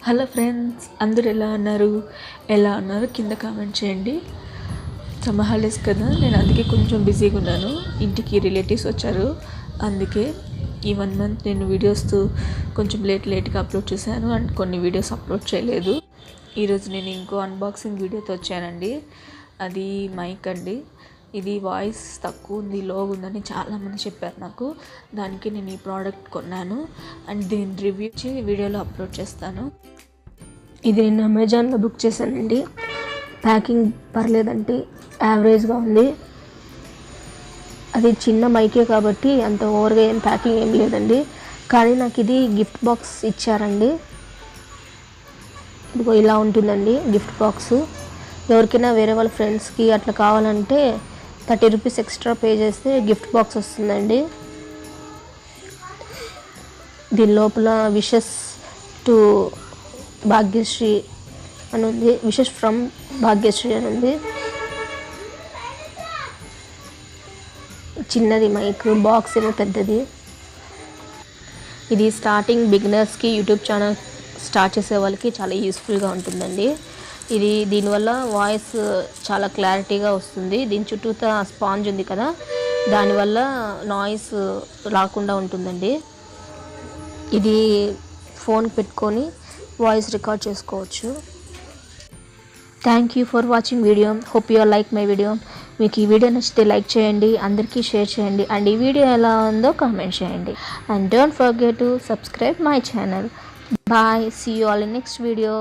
Hello friends, అందరూ ఎలా ఉన్నారు కింద కామెంట్ చేయండి. సమ్మర్ హాలిడేస్ కదా, నేను అందుకే కొంచెం బిజీగా ఉన్నాను. ఇంటికి రిలేటివ్స్ వచ్చారు, అందుకే ఈ 1 మంత్ నేను వీడియోస్ కొంచెం లేట్గా అప్లోడ్ చేశాను అండ్ కొన్ని వీడియోస్ అప్లోడ్ చేయలేదు. ఈరోజు నేను ఇంకో అన్బాక్సింగ్ వీడియోతో వచ్చానండి. అది మైక్ అండి. ఇది వాయిస్ తక్కువ ఉంది, లో ఉందని చాలామంది చెప్పారు నాకు. దానికి నేను ఈ ప్రోడక్ట్ కొన్నాను అండ్ దీని రివ్యూ వీడియోలో అప్లోడ్ చేస్తాను. ఇది నేను అమెజాన్లో బుక్ చేశానండి. ప్యాకింగ్ పర్లేదంటే యావరేజ్గా ఉంది. అది చిన్న మైకే కాబట్టి అంత ఓవర్గా ఏం ప్యాకింగ్ ఏం లేదండి. కానీ నాకు ఇది గిఫ్ట్ బాక్స్ ఇచ్చారండి. ఇదిగో ఇలా ఉంటుందండి గిఫ్ట్ బాక్స్. ఎవరికైనా వేరే వాళ్ళ ఫ్రెండ్స్కి అట్లా కావాలంటే 30 రూపీస్ ఎక్స్ట్రా పే చేస్తే గిఫ్ట్ బాక్స్ వస్తుందండి. దీని లోపల విషెస్ టు భాగ్యశ్రీ అని ఉంది, విషెస్ ఫ్రమ్ భాగ్యశ్రీ అని ఉంది. చిన్నది మైక్, బాక్స్ ఏమో పెద్దది. ఇది స్టార్టింగ్ బిగినర్స్కి, యూట్యూబ్ ఛానల్ స్టార్ట్ చేసే వాళ్ళకి చాలా యూస్ఫుల్గా ఉంటుందండి. దీనివల్ల వాయిస్ చాలా క్లారిటీగా వస్తుంది. దీని చుట్టూతా స్పాంజ్ ఉంది కదా, దానివల్ల నాయిస్ రాకుండా ఉంటుందండి. ఇది ఫోన్ పెట్టుకొని వాయిస్ రికార్డ్ చేసుకోవచ్చు. Thank you for watching video. Hope you like my video. మీకు ఈ వీడియో నచ్చితే లైక్ చేయండి, అందరికీ షేర్ చేయండి అండ్ ఈ వీడియో ఎలా ఉందో కామెంట్ చేయండి. And don't forget to subscribe my channel. Bye, see you all in next video.